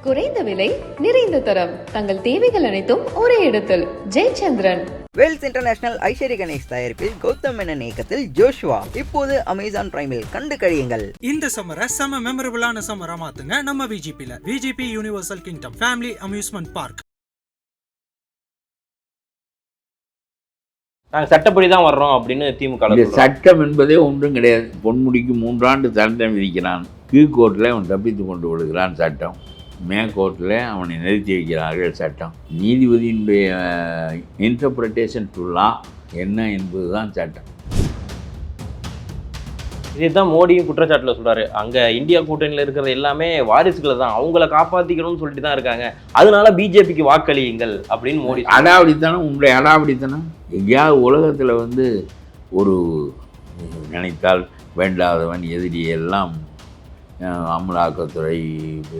குறைந்த விலை, நிறைந்த தரம், தங்கள் தேவைகள் அனைத்தும் ஒரே இடத்தில். ஜெயச்சந்திரன். வேல்ஸ் இன்டர்நேஷனல் ஐஸ்வர்ய கணேஷ் தயாரிப்பில் கௌதம் மேனன் இயக்கத்தில் ஜோஷுவா இப்போது அமேசான் பிரைமில் கண்டு கழியுங்கள். இந்த சம்மரை செம மெமரபிளான சம்மரா மாத்துங்க நம்ம VGP Universal Kingdom family amusement park. நாங்கள் சட்டப்படி தான் வர்றோம் அப்படின்னு திமுக. சட்டம் என்பதே ஒன்றும் கிடையாது. பொன்முடிக்கு 3 ஆண்டு தண்டனை விதிக்கிறான். கீழ்கோர்ட்டில் அவன் தப்பித்து கொண்டு விடுகிறான் சட்டம். மேற்கோர்ட்டில் அவனை நிறுத்தி வைக்கிறார்கள் சட்டம். நீதிபதியினுடைய இன்டர்பிரிட்டேஷன் டு லா என்ன என்பது தான் சட்டம். இதுதான் மோடியும் குற்றச்சாட்டில் சொல்கிறாரு. அங்கே இந்தியா கூட்டணியில் இருக்கிறது எல்லாமே வாரிசுகளை தான், அவங்கள காப்பாற்றிக்கணும்னு சொல்லிட்டு தான் இருக்காங்க, அதனால பிஜேபிக்கு வாக்களியுங்கள் அப்படின்னு மோடி. அடாவடித்தனம், உங்களுடைய அடாவடித்தனம். எங்கேயாவது உலகத்தில் ஒரு நினைத்தால் வேண்டாதவன் எதிரி எல்லாம் அமலாக்கத்துறை,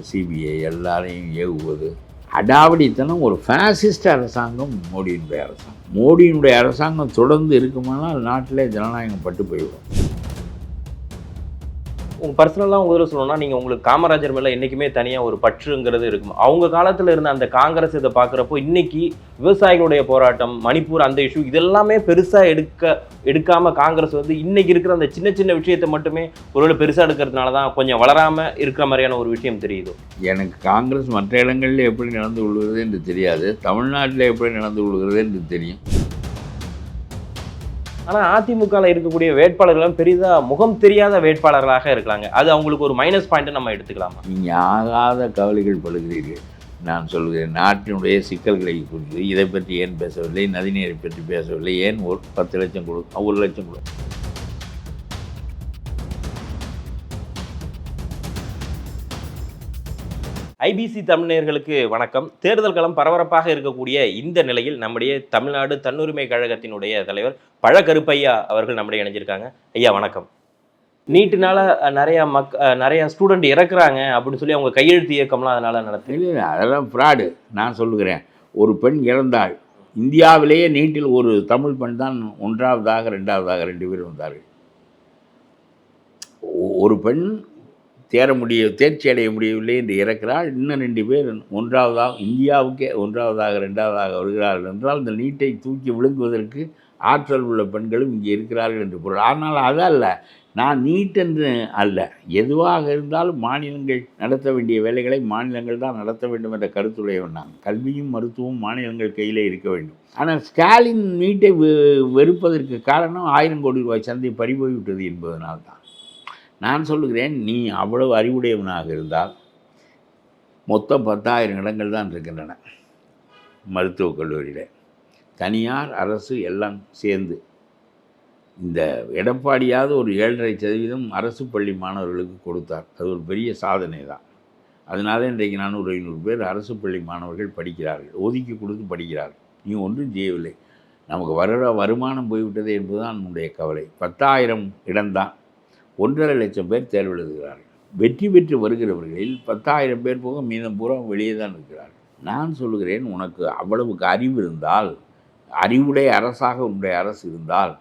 சிபிஐ எல்லாரையும் ஏவுவது அடாவடித்தனம். ஒரு ஃபேசிஸ்ட் அரசாங்கம் மோடியினுடைய அரசாங்கம். மோடியினுடைய அரசாங்கம் தொடர்ந்து இருக்குமானால் நாட்டிலே ஜனநாயகம் பட்டு போய்விடும். உங்கள் பர்சனலாக உங்கள் இதில் சொல்லணும்னா, நீங்கள் உங்களுக்கு காமராஜர் மேலே என்றைக்குமே தனியாக ஒரு பற்றுங்கிறது இருக்கும். அவங்க காலத்தில் இருந்த அந்த காங்கிரஸ் இதை பார்க்குறப்போ இன்றைக்கி விவசாயிகளுடைய போராட்டம், மணிப்பூர் அந்த இஷ்யூ இதெல்லாமே பெருசாக எடுக்காமல் காங்கிரஸ் இன்றைக்கி இருக்கிற அந்த சின்ன சின்ன விஷயத்தை மட்டுமே ஒருவேளை பெருசாக எடுக்கிறதுனால தான் கொஞ்சம் வளராமல் இருக்கிற மாதிரியான ஒரு விஷயம் தெரியுது. எனக்கு காங்கிரஸ் மற்ற இடங்களில் எப்படி நடந்து கொள்கிறது என்று தெரியாது, தமிழ்நாட்டில் எப்படி நடந்து கொள்கிறது என்று தெரியும். ஆனால் அதிமுகவில் இருக்கக்கூடிய வேட்பாளர்களும் பெரிதாக முகம் தெரியாத வேட்பாளர்களாக இருக்கிறாங்க. அது அவங்களுக்கு ஒரு மைனஸ் பாயிண்ட்டு நம்ம எடுத்துக்கலாமா? நீங்கள் ஆகாத கவலைகள் படுகிறீர்கள். நான் சொல்கிறேன், நாட்டினுடைய சிக்கல்களை குறித்து இதை பற்றி ஏன் பேசவில்லை, நதிநீரை பற்றி பேசவில்லை, ஏன் 10 லட்சம் கொடு 1 லட்சம் கொடு. ஐபிசி தமிழர்களுக்கு வணக்கம். தேர்தல் களம் பரபரப்பாக இருக்கக்கூடிய இந்த நிலையில் நம்முடைய தமிழ்நாடு தன்னுரிமை கழகத்தினுடைய தலைவர் பழ கருப்பையா அவர்கள் நம்முடைய இணைஞ்சிருக்காங்க. ஐயா வணக்கம். நீட்டுனால நிறைய ஸ்டூடெண்ட் இறக்குறாங்க அப்படின்னு சொல்லி அவங்க கையெழுத்து இயக்கம்லாம் அதனால் நடத்துது. அதெல்லாம் ஃப்ராடு. நான் சொல்லுகிறேன், ஒரு பெண் இறந்தாள். இந்தியாவிலேயே நீட்டில் ஒரு தமிழ் பெண் தான் 1ஆவதாக 2ஆவதாக 2 பேர் வந்தார்கள். ஒரு பெண் தேர்ச்சி அடைய முடியவில்லை என்று இறக்கிறாள். இன்னும் 2 பேர் 1ஆவதாக, இந்தியாவுக்கே 1ஆவதாக 2ஆவதாக வருகிறார்கள் என்றால் இந்த நீட்டை தூக்கி விழுங்குவதற்கு ஆற்றல் உள்ள பெண்களும் இங்கே இருக்கிறார்கள் என்று பொருள். ஆனால் அதல்ல, நான் நீட் என்று அல்ல, எதுவாக இருந்தாலும் மாநிலங்கள் நடத்த வேண்டிய வேலைகளை மாநிலங்கள் தான் நடத்த வேண்டும் என்ற கருத்துடையவன் நான். கல்வியும் மருத்துவமும் மாநிலங்கள் கையிலே இருக்க வேண்டும். ஆனால் ஸ்டாலின் நீட்டை வெறுப்பதற்கு காரணம் 1000 கோடி ரூபாய் சந்தை பறிபோய்விட்டது என்பதனால்தான். நான் சொல்லுகிறேன், நீ அவ்வளவு அறிவுடையவனாக இருந்தால் மொத்தம் 10,000 இடங்கள் தான் இருக்கின்றன மருத்துவக் கல்லூரியில். தனியார் அரசு எல்லாம் சேர்ந்து இந்த எடப்பாடியாவது ஒரு 7.5% அரசு பள்ளி மாணவர்களுக்கு கொடுத்தார். அது ஒரு பெரிய சாதனை தான். அதனால இன்றைக்கு 400-500 பேர் அரசு பள்ளி மாணவர்கள் படிக்கிறார்கள், ஒதுக்கி கொடுத்து படிக்கிறார்கள். நீ ஒன்றும் செய்யவில்லை. நமக்கு வருமானம் போய்விட்டது என்பதுதான் நம்முடைய கவலை. 10,000 இடம்தான், 1.5 லட்சம் பேர் தேர்வு எழுதுகிறார்கள். வெற்றி பெற்று வருகிறவர்களில் 10,000 பேர் போக மீதம் பூரா வெளியே தான் இருக்கிறார்கள். நான் சொல்லுகிறேன், உனக்கு அவ்வளவுக்கு அறிவு இருந்தால், அறிவுடைய அரசாக உன்னுடைய அரசு இருந்தால்,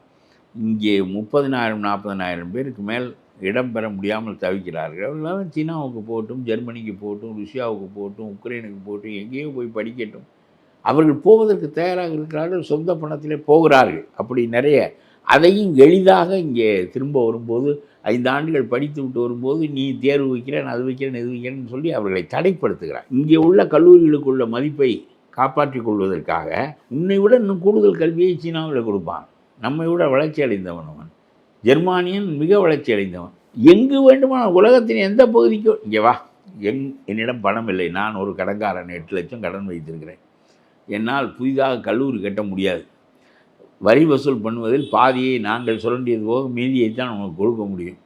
இங்கே 30,000-40,000 பேருக்கு மேல் இடம் பெற முடியாமல் தவிக்கிறார்கள். அவர்களெல்லாம் சீனாவுக்கு போகட்டும், ஜெர்மனிக்கு போகட்டும், ருஷ்யாவுக்கு போகட்டும், உக்ரைனுக்கு போகட்டும், எங்கேயோ போய் படிக்கட்டும். அவர்கள் போவதற்கு தயாராக இருக்கிறார்கள், சொந்த பணத்திலே போகிறார்கள். அப்படி நிறைய, அதையும் எளிதாக இங்கே திரும்ப வரும்போது 5 ஆண்டுகள் படித்து விட்டு வரும்போது நீ தேர்வு வைக்கிறேன், அது வைக்கிறேன், இது வைக்கிறேன்னு சொல்லி அவர்களை தடைப்படுத்துகிறார். இங்கே உள்ள கல்லூரிகளுக்குள்ள மதிப்பை காப்பாற்றிக் கொள்வதற்காக உன்னை விட இன்னும் கூடுதல் கல்வியை சீனாவில் கொடுப்பான். நம்மை விட வளர்ச்சி அடைந்தவன் அவன். ஜெர்மானியன் மிக வளர்ச்சி அடைந்தவன். எங்கு வேண்டுமானால் உலகத்தின் எந்த பகுதிக்கோ இங்கே வா. என்னிடம் பணம் இல்லை, நான் ஒரு கடன்காரன், 8 லட்சம் கடன் வைத்திருக்கிறேன், என்னால் புதிதாக கல்லூரி கட்ட முடியாது, வரி வசூல் பண்ணுவதில் பாதியை நாங்கள் சுரண்டியது போக மீதியைத்தான் நமக்கு கொடுக்க முடியும்.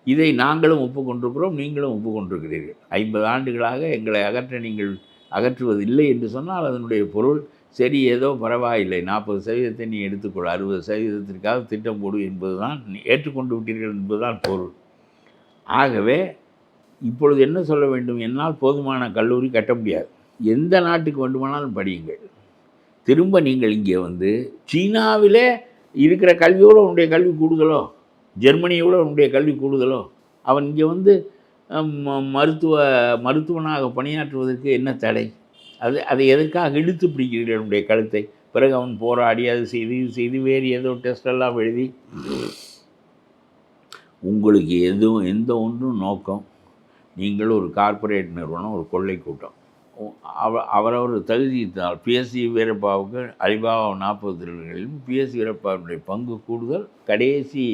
இதை நாங்களும் ஒப்புக்கொண்டிருக்கிறோம், நீங்களும் ஒப்புக்கொண்டிருக்கிறீர்கள். 50 ஆண்டுகளாக எங்களை நீங்கள் அகற்றுவதில்லை என்று சொன்னால் அதனுடைய பொருள், சரி ஏதோ பரவாயில்லை, 40% நீ எடுத்துக்கொள், 60%க்காக திட்டம் போடு என்பது தான், ஏற்றுக்கொண்டு விட்டீர்கள் என்பதுதான் பொருள். ஆகவே இப்பொழுது என்ன சொல்ல வேண்டும், என்னால் போதுமான கல்லூரி கட்ட முடியாது, எந்த நாட்டுக்கு வேண்டுமானாலும் படியுங்கள். திரும்ப நீங்கள் இங்கே சீனாவிலே இருக்கிற கல்வியோடு உன்னுடைய கல்வி கூடுதலோ, ஜெர்மனியோடு உன்னுடைய கல்வி கூடுதலோ, அவன் இங்கே மருத்துவனாக பணியாற்றுவதற்கு என்ன தடை? அதை எதற்காக இழுத்து பிடிக்கிறீர்கள் என்னுடைய கழுத்தை? பிறகு அவன் போராடி அது செய்து இது செய்து வேறு ஏதோ டெஸ்டெல்லாம் எழுதி உங்களுக்கு எந்த ஒன்றும் நோக்கம். நீங்கள் ஒரு கார்ப்பரேட் நிறுவனம், ஒரு கொள்ளை கூட்டம். அவரவர் தகுதி இருந்தால் பிஎஸ்சி வீரப்பாவுக்கு அலிபாபா 40 திருடர்களிலும் பிஎஸ்சி வீரப்பாவுடைய பங்கு கூடுதல், கடைசி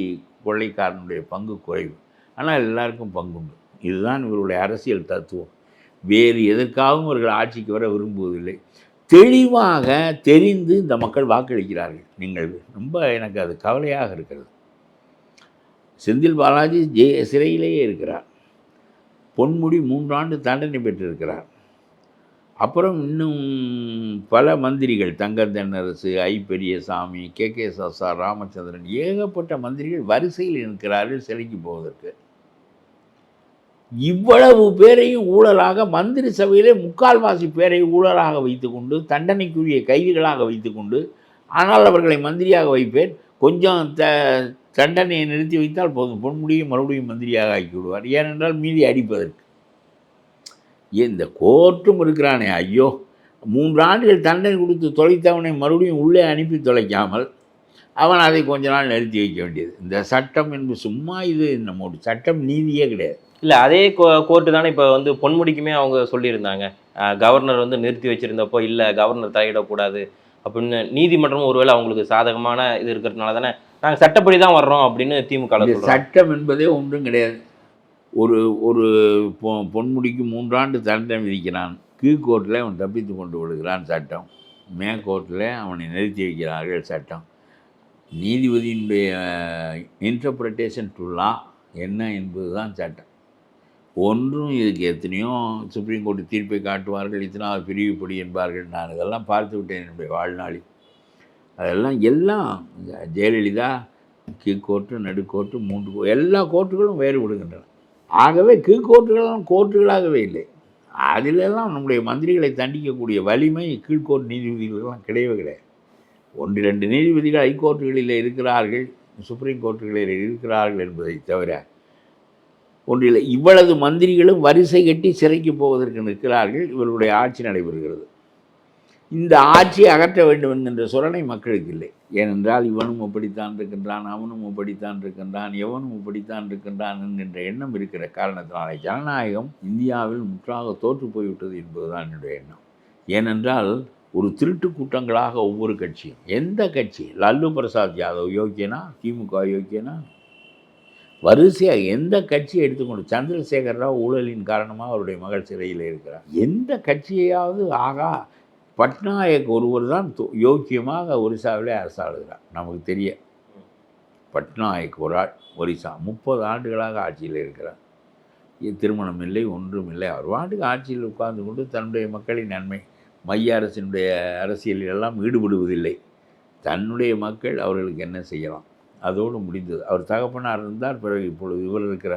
கொள்ளைக்காரனுடைய பங்கு குறைவு. ஆனால் எல்லாருக்கும் பங்குண்டு. இதுதான் இவருடைய அரசியல் தத்துவம். வேறு எதற்காகவும் இவர்கள் ஆட்சிக்கு வர விரும்புவதில்லை. தெளிவாக தெரிந்து இந்த மக்கள் வாக்களிக்கிறார்கள். நீங்கள் ரொம்ப எனக்கு அது கவலையாக இருக்கிறது. செந்தில் பாலாஜி சிறையிலேயே இருக்கிறார். பொன்முடி 3 ஆண்டு தண்டனை பெற்றிருக்கிறார். அப்புறம் இன்னும் பல மந்திரிகள், தங்கர் தென்னரசு, ஐ பெரியசாமி, கே சசா, ராமச்சந்திரன், ஏகப்பட்ட மந்திரிகள் வரிசையில் இருக்கிறார்கள் சிறைக்கு போவதற்கு. இவ்வளவு பேரையும் ஊழலாக மந்திரி சபையிலே 3/4 பேரை ஊழலாக வைத்துக்கொண்டு, தண்டனைக்குரிய கைதிகளாக வைத்துக்கொண்டு, ஆனால் அவர்களை மந்திரியாக வைப்பேன், கொஞ்சம் தண்டனையை நிறுத்தி வைத்தால் போதும், பொன்முடியும் மறுபடியும் மந்திரியாக ஆக்கி விடுவார். ஏனென்றால் மீதி அடிப்பதற்கு. இந்த கோர்ட்டும் இருக்கிறானே, ஐயோ, 3 ஆண்டுகள் தண்டனை கொடுத்து தொலைத்தவனை மறுபடியும் உள்ளே அனுப்பி தொலைக்காமல் அவன் அதை கொஞ்ச நாள் நிறுத்தி வைக்க வேண்டியது. இந்த சட்டம் என்பது சும்மா, இது நம்மோட சட்டம் நீதியே கிடையாது. இல்லை, அதே கோர்ட்டு தானே இப்போ வந்து பொன்முடிக்குமே அவங்க சொல்லியிருந்தாங்க. கவர்னர் வந்து நிறுத்தி வச்சுருந்தப்போ இல்லை கவர்னர் தலையிடக்கூடாது அப்படின்னு. நீதிமன்றம் ஒருவேளை அவங்களுக்கு சாதகமான இது இருக்கிறதுனால தானே நாங்கள் சட்டப்படி தான் வர்றோம் அப்படின்னு திமுக. சட்டம் என்பதே ஒன்றும் கிடையாது. ஒரு பொன்முடிக்கு 3 ஆண்டு தண்டனை விதிக்கிறான். கீழ் கோர்ட்டில் அவன் தப்பித்து கொண்டு விடுகிறான் சட்டம். மே கோர்ட்டில் அவனை நிறுத்தி வைக்கிறார்கள் சட்டம். நீதிபதியினுடைய இன்டர்பிரிட்டேஷன் டு லா என்ன என்பது தான் சட்டம். ஒன்றும் இதுக்கு எத்தனையோ சுப்ரீம் கோர்ட்டு தீர்ப்பை காட்டுவார்கள், இத்தனாவது பிரிவுப்படி என்பார்கள். நான் இதெல்லாம் பார்த்து விட்டேன் என்னுடைய வாழ்நாளில். அதெல்லாம் எல்லாம் ஜெயலலிதா கீழ்கோர்ட்டு, நடுக்கோர்ட்டு, 3 எல்லா கோர்ட்டுகளும் வேறுபடுகின்றன. ஆகவே கீழ்கோர்ட்டுகளும் கோர்ட்டுகளாகவே இல்லை. அதிலெல்லாம் நம்முடைய மந்திரிகளை தண்டிக்கக்கூடிய வலிமை கீழ்கோர்ட் நீதிபதிகளெல்லாம் கிடையவே கிடையாது. 1-2 நீதிபதிகள் ஹைகோர்ட்டுகளில் இருக்கிறார்கள், சுப்ரீம் கோர்ட்டுகளில் இருக்கிறார்கள் என்பதை தவிர ஒன்றில் இவ்வளவு மந்திரிகளும் வரிசை கட்டி சிறைக்கு போவதற்கு நிற்கிறார்கள். இவர்களுடைய ஆட்சி நடைபெறுகிறது. இந்த ஆட்சியை அகற்ற வேண்டும் என்கின்ற சொரணை மக்களுக்கு இல்லை. ஏனென்றால் இவனும் அப்படித்தான் இருக்கின்றான், அவனும் அப்படித்தான் இருக்கின்றான், எவனும் அப்படித்தான் இருக்கின்றான் என்கின்ற எண்ணம் இருக்கிற காரணத்தினாலே ஜனநாயகம் இந்தியாவில் முற்றாக தோற்று போய்விட்டது என்பதுதான் என்னுடைய எண்ணம். ஏனென்றால் ஒரு திருட்டு கூட்டங்களாக ஒவ்வொரு கட்சியும், எந்த கட்சி, லல்லு பிரசாத் யாதவ் யோக்கியனா, திமுக யோக்கியனா, வரிசையாக எந்த கட்சியை எடுத்துக்கொண்டு, சந்திரசேகர ராவ் ஊழலின் காரணமாக அவருடைய மகள் சிறையில் இருக்கிறார். எந்த கட்சியையாவது ஆகா பட்நாயக் ஒருவர் தான் யோக்கியமாக ஒரிசாவிலே அரசாளுகிறார். நமக்கு தெரிய பட்நாயக் ஒரு ஆள் ஒரிசா 30 ஆண்டுகளாக ஆட்சியில் இருக்கிறார். திருமணம் இல்லை, ஒன்றும் இல்லை. அவர் வாட்டுக்கு ஆட்சியில் உட்கார்ந்து கொண்டு தன்னுடைய மக்களின் நன்மை, மைய அரசினுடைய அரசியலில் எல்லாம் ஈடுபடுவதில்லை. தன்னுடைய மக்கள் அவர்களுக்கு என்ன செய்யலாம், அதோடு முடிந்தது. அவர் தகப்பனார் இருந்தார். பிறகு இப்பொழுது இவர் இருக்கிற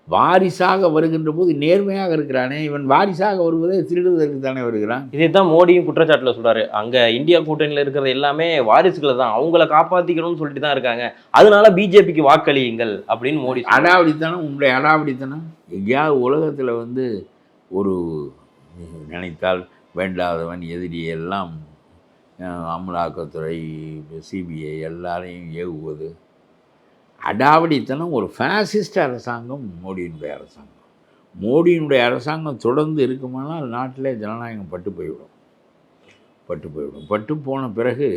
வாரிசாக வருகின்ற போது நேர்மையாக இருக்கிறானே, இவன் வாரிசாக வருவதே திருடுவதற்கு தானே வருகிறான். இதை தான் மோடியும் குற்றச்சாட்டில் சொல்கிறாரு. அங்கே இந்தியா கூட்டணியில் இருக்கிறது எல்லாமே வாரிசுகளை தான், அவங்கள காப்பாற்றிக்கணும்னு சொல்லிட்டு தான் இருக்காங்க, அதனால பிஜேபிக்கு வாக்களியுங்கள் அப்படின்னு மோடி. அடாவடித்தனம், உங்களுடைய அடாவடித்தனம். எங்கேயாவது உலகத்தில் வந்து ஒரு நினைத்தால் வேண்டாதவன் எதிரியெல்லாம் அமலாக்கத்துறை, சிபிஐ எல்லாரையும் ஏவுவது அடாவடித்தனம். ஒரு ஃபேசிஸ்ட் அரசாங்கம் மோடியினுடைய அரசாங்கம். மோடியினுடைய அரசாங்கம் தொடர்ந்து இருக்குமானால் நாட்டிலே ஜனநாயகம் பட்டு போய்விடும். பட்டு போன பிறகு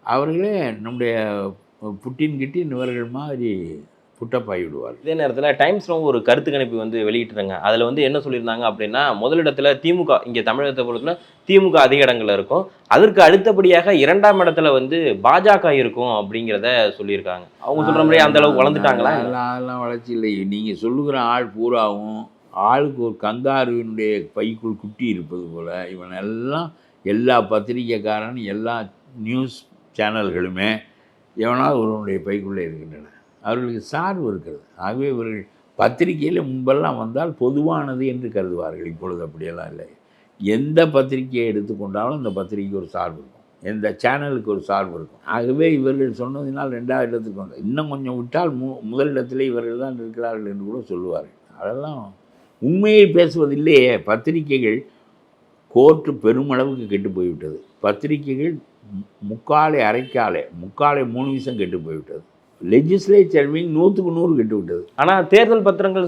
அவர்களே நம்முடைய புட்டின் கிட்டின் இவர்கள் மாதிரி புட்டப்பாகி விடுவார். இதே நேரத்தில் டைம்ஸ் ஒரு கருத்து கணிப்பு வந்து வெளியிட்டுறாங்க. அதில் வந்து என்ன சொல்லியிருந்தாங்க அப்படின்னா, முதலிடத்தில் திமுக, இங்கே தமிழகத்தை பொறுத்தவரை திமுக அதிக இடங்கள் இருக்கும், அதற்கு அடுத்தபடியாக 2ஆம் இடத்துல வந்து பாஜக இருக்கும் அப்படிங்கிறத சொல்லியிருக்காங்க. அவங்க சொல்கிற மாதிரி அந்த அளவுக்கு வளர்ந்துட்டாங்களா? அதெல்லாம் வளர்ச்சி இல்லை. நீங்கள் சொல்லுகிற ஆள் பூராவும் ஆளுக்கு ஒரு கங்காருவினுடைய பைக்குள் குட்டி இருப்பது போல் இவனெல்லாம் எல்லா பத்திரிகைக்காரன், எல்லா நியூஸ் சேனல்களுமே எவனாவது ஒருவனுடைய பைக்குள்ளே இருக்கின்றன. அவர்களுக்கு சார்பு இருக்கிறது. ஆகவே இவர்கள் பத்திரிகையில் முன்பெல்லாம் வந்தால் பொதுவானது என்று கருதுவார்கள். இப்பொழுது அப்படியெல்லாம் இல்லை. எந்த பத்திரிகையை எடுத்துக்கொண்டாலும் அந்த பத்திரிகைக்கு ஒரு சார்பு இருக்கும், எந்த சேனலுக்கு ஒரு சார்பு இருக்கும். ஆகவே இவர்கள் சொன்னதினால் 2ஆவது இடத்துக்கு வந்தால், இன்னும் கொஞ்சம் விட்டால் முதலிடத்திலே இவர்கள் தான் இருக்கிறார்கள் என்று கூட சொல்லுவார்கள். அதெல்லாம் உண்மையை பேசுவதில்லையே. பத்திரிகைகள் கோர்ட்டு பெருமளவுக்கு கெட்டு போய்விட்டது. பத்திரிகைகள் முக்காலே அரைக்காலே 3 விஷம் கெட்டு போய்விட்டது. லெஜிஸ்லேச்சர் விங் 100க்கு 100 கெட்டு விட்டது. ஆனால் தேர்தல் பத்திரங்கள்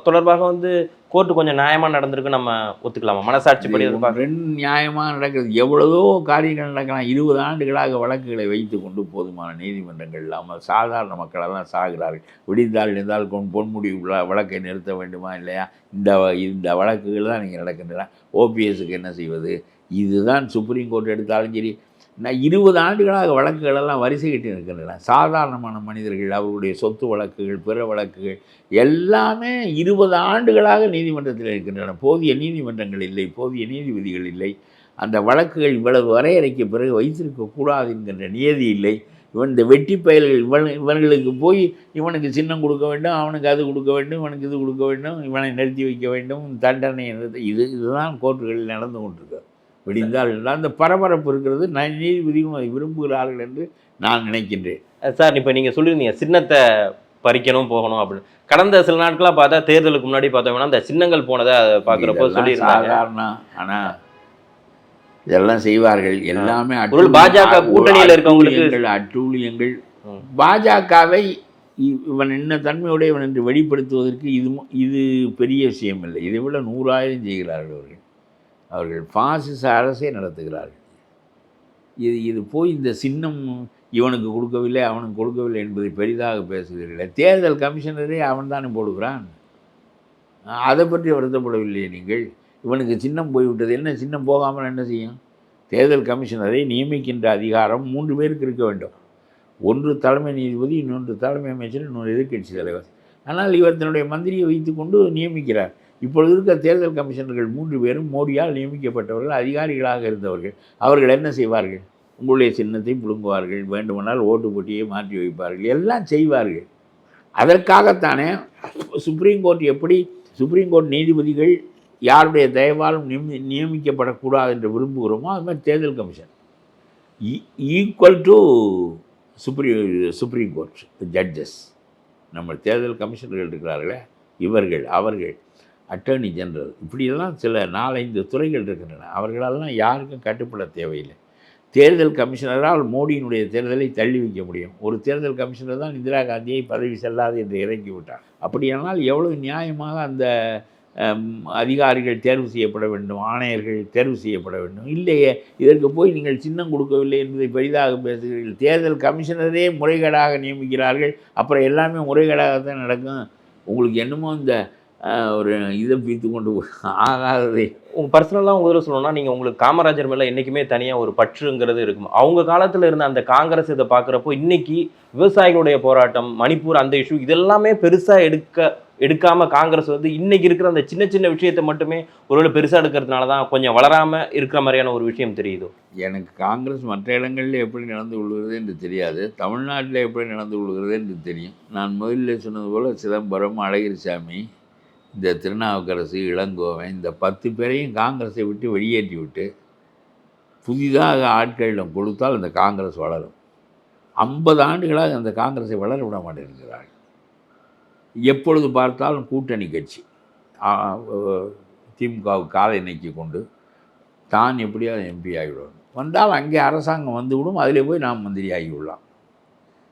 தொடர்பாக வந்து கோர்ட்டு கொஞ்சம் நியாயமாக நடந்திருக்கு, நம்ம ஒத்துக்கலாமா? மனசாட்சிப்படி அது பார்க்க 2 நியாயமாக நடக்கிறது. எவ்வளவோ காரியங்கள் நடக்கலாம். 20 ஆண்டுகளாக வழக்குகளை வைத்து கொண்டு போதுமான நீதிமன்றங்கள் இல்லாமல் சாதாரண மக்களெல்லாம் சாகிறார்கள். விடிந்தால் எழுந்தால் பொன்முடி வழக்கை நிறுத்த வேண்டுமா இல்லையா? இந்த வழக்குகள் தான் நீங்கள் நடக்கின்றன. ஓபிஎஸ்க்கு என்ன செய்வது? இதுதான் சுப்ரீம் கோர்ட் எடுத்தாலும் சரி. 20 ஆண்டுகளாக வழக்குகளெல்லாம் வரிசை கட்டி இருக்கின்றன. சாதாரணமான மனிதர்கள், அவர்களுடைய சொத்து வழக்குகள், பிற வழக்குகள் எல்லாமே 20 ஆண்டுகளாக நீதிமன்றத்தில் இருக்கின்றன. போதிய நீதிமன்றங்கள் இல்லை, போதிய நீதிபதிகள் இல்லை. அந்த வழக்குகள் இவ்வளவு வரையறைக்கு பிறகு வைத்திருக்கக்கூடாது என்கின்ற நியதி இல்லை. இந்த வெட்டி பயல்கள் இவர்களுக்கு போய் இவனுக்கு சின்னம் கொடுக்க வேண்டும், அவனுக்கு அது கொடுக்க வேண்டும், இவனுக்கு இது கொடுக்க வேண்டும், இவனை நிறுத்தி வைக்க வேண்டும், தண்டனை இதுதான் கோர்ட்டுகளில் நடந்து கொண்டிருக்கிறது. விடிந்தால் அந்த பரபரப்பு இருக்கிறது. நீதிபதிகளும் அதை விரும்புகிறார்கள் என்று நான் நினைக்கின்றேன். சார், இப்போ நீங்கள் சொல்லியிருந்தீங்க சின்னத்தை பறிக்கணும் போகணும் அப்படின்னு. கடந்த சில நாட்களாக பார்த்தா தேர்தலுக்கு முன்னாடி பார்த்தோம்னா அந்த சின்னங்கள் போனதை பார்க்குறப்போ சொல்லியிருந்தாங்க. சாதாரணம். ஆனால் இதெல்லாம் செய்வார்கள். எல்லாமே பாஜக கூட்டணியில் இருக்கவங்களுக்கு அட்டூழியங்கள். பாஜகவை இவன் என்ன தன்மையுடையவன் என்று வெளிப்படுத்துவதற்கு இது பெரிய விஷயம் இல்லை. இதை விட 100,000 செய்கிறார்கள். அவர்கள் பாசிச அரசே நடத்துகிறார்கள். இது போய் இந்த சின்னம் இவனுக்கு கொடுக்கவில்லை, அவனுக்கு கொடுக்கவில்லை என்பதை பெரிதாக பேசுகிறீர்கள். தேர்தல் கமிஷனரே அவன் தானே போடுகிறான். அதை பற்றி வருத்தப்படவில்லையே நீங்கள்? இவனுக்கு சின்னம் போய்விட்டது, என்ன சின்னம் போகாமல் என்ன செய்யும்? தேர்தல் கமிஷனரை நியமிக்கின்ற அதிகாரம் 3 பேருக்கு இருக்க வேண்டும். ஒன்று தலைமை நீதிபதி, இன்னொன்று தலைமை அமைச்சர், இன்னொரு எதிர்க்கட்சி தலைவர். ஆனால் இவர் தன்னுடைய மந்திரியை வைத்துக்கொண்டு நியமிக்கிறார். இப்பொழுது இருக்க தேர்தல் கமிஷனர்கள் 3 பேரும் மோடியால் நியமிக்கப்பட்டவர்கள், அதிகாரிகளாக இருந்தவர்கள். அவர்கள் என்ன செய்வார்கள்? உங்களுடைய சின்னத்தை புழுங்குவார்கள், வேண்டுமானால் ஓட்டு போட்டியை மாற்றி வைப்பார்கள், எல்லாம் செய்வார்கள். அதற்காகத்தானே சுப்ரீம் கோர்ட் எப்படி சுப்ரீம் கோர்ட் நீதிபதிகள் யாருடைய தயவாலும் நியமிக்கப்படக்கூடாது என்று விரும்புகிறோமோ அது மாதிரி தேர்தல் commission equal to supreme court judges. நம்ம தேர்தல் கமிஷனர்கள் இருக்கிறார்களே, அவர்கள் அட்டர்னி ஜெனரல், இப்படியெல்லாம் சில 4-5 துறைகள் இருக்கின்றன. அவர்களெல்லாம் யாருக்கும் கட்டுப்பட தேவையில்லை. தேர்தல் கமிஷனரால் மோடியினுடைய தேர்தலை தள்ளி வைக்க முடியும். ஒரு தேர்தல் கமிஷனர் தான் இந்திரா காந்தியை பதவி செல்லாது என்று இறக்கிவிட்டார். அப்படியானால் எவ்வளவு நியாயமாக அந்த அதிகாரிகள் தேர்வு செய்யப்பட வேண்டும், ஆணையர்கள் தேர்வு செய்யப்பட வேண்டும். இல்லையே, இதற்கு போய் நீங்கள் சின்னம் கொடுக்கவில்லை என்பதை பெரிதாக பேசுகிறீர்கள். தேர்தல் கமிஷனரே முறைகேடாக நியமிக்கிறார்கள், அப்புறம் எல்லாமே முறைகேடாகத்தான் நடக்கும். உங்களுக்கு என்னமோ இந்த ஒரு இதை பீத்து கொண்டு ஆகாததை உங்கள் பர்சனலாக உங்கள் இதில் சொல்லணும்னா, நீங்கள் உங்களுக்கு காமராஜர் மேலே என்றைக்குமே தனியாக ஒரு பற்றுங்கிறது இருக்கும். அவங்க காலத்தில் இருந்த அந்த காங்கிரஸ் இதை பார்க்குறப்போ இன்றைக்கி விவசாயிகளுடைய போராட்டம், மணிப்பூர் அந்த இஷ்யூ இதெல்லாமே பெருசாக எடுக்காமல் காங்கிரஸ் வந்து இன்றைக்கி இருக்கிற அந்த சின்ன சின்ன விஷயத்தை மட்டுமே ஒருவேளை பெருசாக எடுக்கிறதுனால தான் கொஞ்சம் வளராமல் இருக்கிற மாதிரியான ஒரு விஷயம் தெரியுது. எனக்கு காங்கிரஸ் மற்ற இடங்களில் எப்படி நடந்து கொள்கிறது என்று தெரியாது, தமிழ்நாட்டில் எப்படி நடந்து கொள்கிறது என்று தெரியும். நான் முதலில் சொன்னது போல் சிதம்பரம், அழகிரிசாமி, இந்த திருநாவுக்கரசு, இளங்கோவன், இந்த 10 பேரையும் காங்கிரஸை விட்டு வெளியேற்றி விட்டு புதிதாக ஆட்களிடம் கொடுத்தால் அந்த காங்கிரஸ் வளரும். 50 ஆண்டுகளாக அந்த காங்கிரஸை வளர விட மாட்டேங்கிறார்கள். எப்பொழுது பார்த்தாலும் கூட்டணி கட்சி திமுகவுக்கு காலை நீக்கி கொண்டு தான் எப்படியாவது எம்பி ஆகிவிடும். வந்தால் அங்கே அரசாங்கம் வந்துவிடும், அதில் போய் நாம் மந்திரி ஆகிவிடலாம்.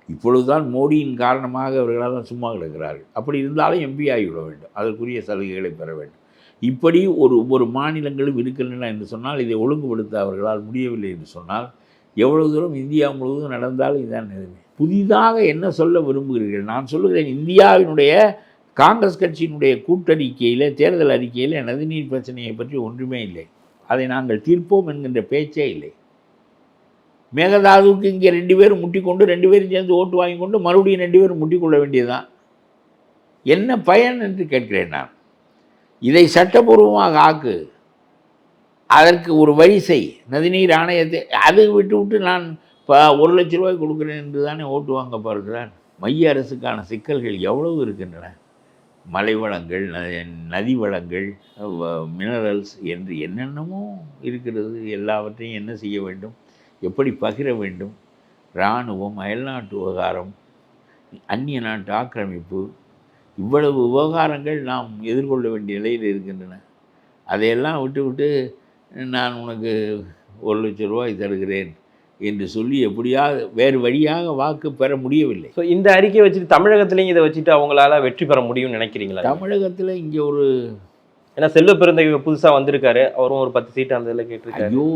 இப்பொழுதுதான் மோடியின் காரணமாக அவர்களெல்லாம் சும்மா கிடக்கிறார்கள். அப்படி இருந்தாலும் எம்பி ஆகிவிட வேண்டும், அதற்குரிய சலுகைகளை பெற வேண்டும். இப்படி ஒரு மாநிலங்களும் இருக்கின்றன என்று சொன்னால், இதை ஒழுங்குபடுத்த அவர்களால் முடியவில்லை என்று சொன்னால், எவ்வளவு தூரம் இந்தியா முழுவதும் நடந்தாலும் இதுதான் நிலைமை. புதிதாக என்ன சொல்ல விரும்புகிறீர்கள்? நான் சொல்லுகிறேன், இந்தியாவினுடைய காங்கிரஸ் கட்சியினுடைய கூட்டறிக்கையில், தேர்தல் அறிக்கையில் நதிநீர் பிரச்சனையை பற்றி ஒன்றுமே இல்லை. அதை நாங்கள் தீர்ப்போம் என்கின்ற பேச்சே இல்லை. மேகதாதுவுக்கு இங்கே 2 பேரும் முட்டிக்கொண்டு 2 பேரும் சேர்ந்து ஓட்டு வாங்கி கொண்டு மறுபடியும் 2 பேரும் முட்டிக்கொள்ள வேண்டியதுதான். என்ன பயன் என்று கேட்கிறேன் நான். இதை சட்டபூர்வமாக ஆக்கு, அதற்கு ஒரு வரிசை நதிநீர் ஆணையத்தை அதை விட்டு நான் 1 லட்ச ரூபாய் கொடுக்குறேன் என்று தானே ஓட்டு வாங்க பார்க்கிறான். மைய அரசுக்கான சிக்கல்கள் எவ்வளவு இருக்கின்றன. மலை வளங்கள், நதி வளங்கள், மினரல்ஸ் என்று என்னென்னமோ இருக்கிறது. எல்லாவற்றையும் என்ன செய்ய வேண்டும், எப்படி பகிர வேண்டும், இராணுவம், அயல்நாட்டு விவகாரம், அந்நிய நாட்டு ஆக்கிரமிப்பு, இவ்வளவு விவகாரங்கள் நாம் எதிர்கொள்ள வேண்டிய நிலையில் இருக்கின்றன. அதையெல்லாம் விட்டு நான் உனக்கு 1,00,000 ரூபாய் தருகிறேன் என்று சொல்லி எப்படியாவது வேறு வழியாக வாக்கு பெற முடியவில்லை. ஸோ இந்த அறிக்கையை வச்சுட்டு தமிழகத்துலேயும் இதை வச்சுட்டு அவங்களால வெற்றி பெற முடியும்னு நினைக்கிறீங்களா? தமிழகத்தில் இங்கே ஒரு ஏன்னா செல்வ பெருந்தகை புதுசாக வந்திருக்காரு, அவரும் ஒரு 10 சீட்டு அந்த இதில் கேட்டிருக்காரு. ஐயோ,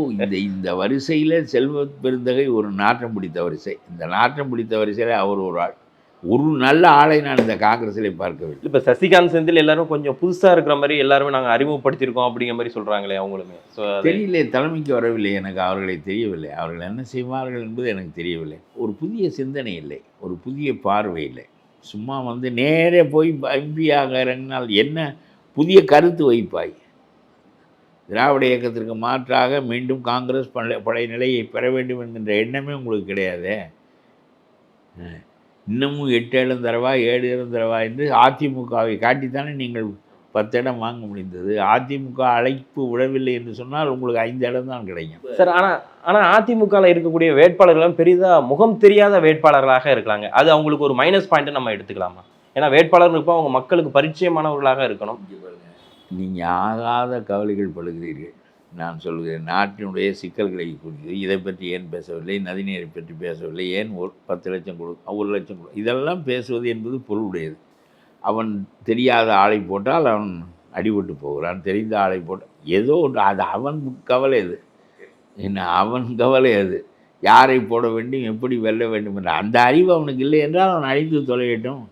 இந்த வரிசையில் செல்வ பெருந்தகை ஒரு நாட்டம் பிடித்த வரிசை. இந்த நாட்டம் பிடித்த வரிசையில் அவர் ஒரு ஆள். ஒரு நல்ல ஆளை நான் இந்த காங்கிரஸில் பார்க்கவில்லை. இப்போ சசிகாந்த் செந்தில் எல்லாரும் கொஞ்சம் புதுசாக இருக்கிற மாதிரி எல்லாருமே நாங்கள் அறிமுகப்படுத்தியிருக்கோம் அப்படிங்கிற மாதிரி சொல்கிறாங்களே அவங்களுமே. ஸோ தெரியல, தலைமைக்கு வரவில்லை, எனக்கு அவர்களை தெரியவில்லை. அவர்கள் என்ன செய்வார்கள் என்பது எனக்கு தெரியவில்லை. ஒரு புதிய சிந்தனை இல்லை, ஒரு புதிய பார்வை இல்லை. சும்மா வந்து நேரே போய் எம்பியாக இறங்கினால் என்ன புதிய கருத்து வைப்பாய்? திராவிட இயக்கத்திற்கு மாற்றாக மீண்டும் காங்கிரஸ் பழைய நிலையை பெற வேண்டும் என்கின்ற எண்ணமே உங்களுக்கு கிடையாது. இன்னமும் 8 இடம் தரவா 7 இடம் தரவா என்று அதிமுகவை காட்டித்தானே நீங்கள் 10 இடம் வாங்க முடிந்தது. அதிமுக அழைப்பு விடவில்லை என்று சொன்னால் உங்களுக்கு 5 இடம் தான் கிடைக்கும். சார், ஆனால் அதிமுகவில் இருக்கக்கூடிய வேட்பாளர்களும் பெரிதாக முகம் தெரியாத வேட்பாளர்களாக இருக்கிறாங்க. அது அவங்களுக்கு ஒரு மைனஸ் பாயிண்ட்டை நம்ம எடுத்துக்கலாமா? ஏன்னா வேட்பாளர்கள் இப்போ அவங்க மக்களுக்கு பரிச்சயமானவர்களாக இருக்கணும். நீங்கள் ஆகாத கவலைகள் படுகிறீர்கள். நான் சொல்கிறேன், நாட்டினுடைய சிக்கல்களை குறித்து இதை பற்றி ஏன் பேசவில்லை, நதிநீரை பற்றி பேசவில்லை, ஏன் 10 லட்சம் கொடு 1 லட்சம் கொடு, இதெல்லாம் பேசுவது என்பது பொருளுடையது. அவன் தெரியாத ஆளை போட்டால் அவன் அடிபட்டு போகிறான், தெரிந்த ஆளை போட்டால் ஏதோ ஒன்று, அது அவன் கவலை. அது என்ன அவன் கவலை? அது யாரை போட வேண்டும், எப்படி வெல்ல வேண்டும் என்ற அந்த அறிவு அவனுக்கு இல்லை என்றால் அவன் அழிந்து தொலையட்டும்.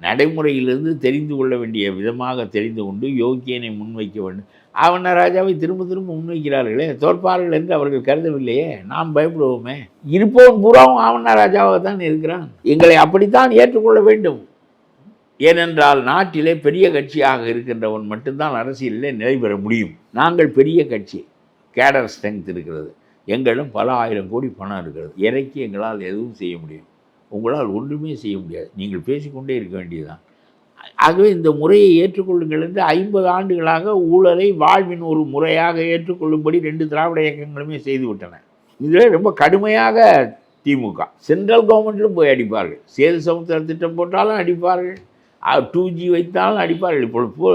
நடைமுறையிலிருந்து தெரிந்து கொள்ள வேண்டிய விதமாக தெரிந்து கொண்டு யோக்கியனை முன்வைக்க வேண்டும். ஆவண்ண ராஜாவை திரும்ப முன்வைக்கிறார்களே, தோற்பார்கள் என்று அவர்கள் கருதவில்லையே, நாம் பயப்படுவோமே. இருப்பவன் பூராவும் ஆவண்ண ராஜாவாக தான் இருக்கிறான். எங்களை அப்படித்தான் ஏற்றுக்கொள்ள வேண்டும். ஏனென்றால் நாட்டிலே பெரிய கட்சியாக இருக்கின்றவன் மட்டும்தான் அரசியலில் நிலை பெற முடியும். நாங்கள் பெரிய கட்சி, கேடர் ஸ்ட்ரென்த் இருக்கிறது, எங்களிடம் பல 1000 கோடி பணம் இருக்கிறது. இறக்கி எங்களால் எதுவும் செய்ய முடியும், உங்களால் ஒன்றுமே செய்ய முடியாது. நீங்கள் பேசிக்கொண்டே இருக்க வேண்டியதுதான். ஆகவே இந்த முறையை ஏற்றுக்கொள்ளுங்கள் என்று 50 ஆண்டுகளாக ஊழலை வாழ்வின் ஒரு முறையாக ஏற்றுக்கொள்ளும்படி 2 திராவிட இயக்கங்களுமே செய்துவிட்டன. இதில் ரொம்ப கடுமையாக திமுக சென்ட்ரல் கவர்மெண்ட்டிலும் போய் அடிப்பார்கள். சேது சமுத்திர திட்டம் போட்டாலும் அடிப்பார்கள், 2G வைத்தாலும் அடிப்பார்கள். இப்போ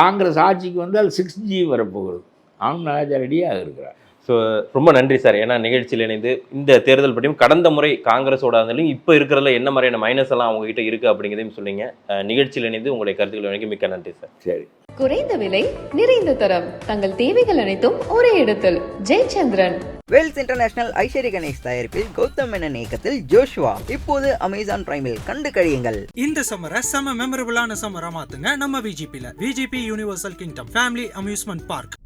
காங்கிரஸ் ஆட்சிக்கு வந்தால் 6G வரப்போகிறது. ஆனந்த் ராஜா ரெடியாக இருக்கிறார். ஸோ ரொம்ப நன்றி சார். ஏன்னா நிகழ்ச்சியில் இணைந்து இந்த தேர்தல் பற்றியும் கடந்த முறை காங்கிரஸோட இருந்தாலும் இப்போ இருக்கிறதுல என்ன மாதிரியான மைனஸ் எல்லாம் அவங்ககிட்ட இருக்குது அப்படிங்கிறதையும் சொன்னீங்க. நிகழ்ச்சியில் இணைந்து உங்களுடைய கருத்துக்கள் வழங்கி மிக்க நன்றி சார். சரி. குறைந்த விலை நிறைந்த தரம் தங்கள் தேவைகள் அனைத்தும் ஒரே இடத்தில். ஜெயச்சந்திரன். வேல்ஸ் இன்டர்நேஷனல் ஐஸ்வர்ய கணேஷ் தயாரிப்பில் கௌதம் மேனன் இயக்கத்தில் ஜோஷுவா இப்போது அமேசான் பிரைமில் கண்டு கழியுங்கள். இந்த சம்மரை செம மெமரபிளான சம்மரா மாத்துங்க நம்ம விஜிபியில். VGP Universal Kingdom family amusement park.